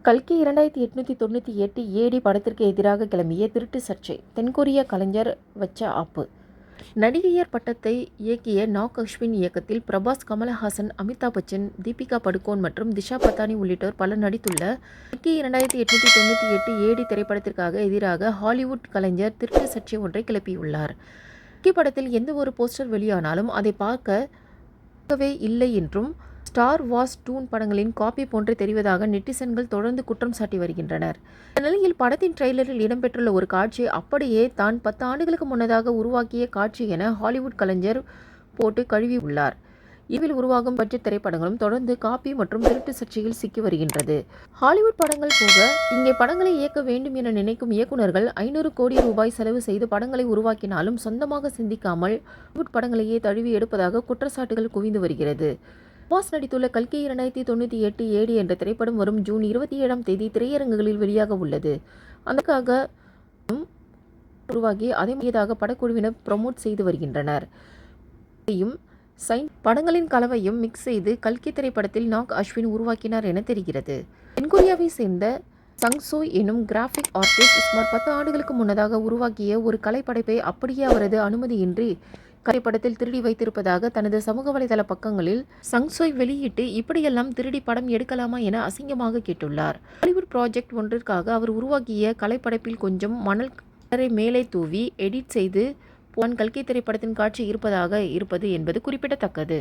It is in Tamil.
கல்கி 2898 ஏடி படத்திற்கு எதிராக கிளம்பிய திருட்டு சர்ச்சை. தென்கொரிய கலைஞர் வச்ச ஆப்பு. நடிகையர் பட்டத்தை இயக்கிய நாக் அஸ்வின் இயக்கத்தில் பிரபாஸ், கமலஹாசன், அமிதாப் பச்சன், தீபிகா படுகோன் மற்றும் திஷா பதானி உள்ளிட்டோர் பலர் நடித்துள்ள கல்கி 2898 ஏடி திரைப்படத்திற்காக எதிராக ஹாலிவுட் கலைஞர் திருட்டு சர்ச்சை ஒன்றை கிளப்பியுள்ளார். கல்கி படத்தில் எந்த ஒரு போஸ்டர் வெளியானாலும் அதை பார்க்கவே இல்லை என்றும், ஸ்டார் வார்ஸ் டூன் படங்களின் காப்பி போன்று தெரிவதாக நெட்டிசன்கள் தொடர்ந்து குற்றம் சாட்டி வருகின்றனர். இந்த நிலையில் படத்தின் ட்ரெய்லரில் இடம்பெற்றுள்ள ஒரு காட்சி அப்படியே தான் 10 ஆண்டுகளுக்கு முன்னதாக உருவாக்கிய காட்சி என ஹாலிவுட் கலைஞர் போட்டு கழுவி உள்ளார். இதில் உருவாகும் பட்ஜெட் திரைப்படங்களும் தொடர்ந்து காப்பி மற்றும் திருட்டு சர்ச்சையில் சிக்கி வருகின்றது. ஹாலிவுட் படங்கள் போக இங்கே படங்களை இயக்க வேண்டும் என நினைக்கும் இயக்குநர்கள் 500 கோடி ரூபாய் செலவு செய்து படங்களை உருவாக்கினாலும் சொந்தமாக சிந்திக்காமல் ஹாலிவுட் படங்களையே தழுவி எடுப்பதாக குற்றச்சாட்டுகள் குவிந்து வருகிறது. பிரபாஸ் நடித்துள்ள கல்கி 2898 ஏடி என்ற திரைப்படம் வரும் ஜூன் 27ஆம் தேதி திரையரங்குகளில் வெளியாக உள்ளது. அதற்காக உருவாகி அதை மையமாக படக்குழுவினர் ப்ரமோட் செய்து வருகின்றனர். படங்களின் கலவையும் மிக்ஸ் செய்து கல்கி திரைப்படத்தில் நாக் அஸ்வின் உருவாக்கினார் என தெரிகிறது. தென்கொரியாவை சேர்ந்த சங்சோய் எனும் கிராஃபிக் ஆர்டிஸ்ட் சுமார் 10 ஆண்டுகளுக்கு முன்னதாக உருவாக்கிய ஒரு கலைப்படைப்பை அப்படியே அவரது அனுமதியின்றி திரைப்படத்தில் திருடி வைத்திருப்பதாக தனது சமூக வலைதள பக்கங்களில் சங்சோய் வெளியிட்டு, இப்படியெல்லாம் திருடி படம் எடுக்கலாமா என அசிங்கமாக கேட்டுள்ளார். ஹாலிவுட் ப்ராஜெக்ட் ஒன்றிற்காக அவர் உருவாக்கிய கலைப்படைப்பில் கொஞ்சம் மணல் கலரை மேலே தூவி எடிட் செய்து கல்கி திரைப்படத்தின் காட்சி இருப்பது என்பது குறிப்பிடத்தக்கது.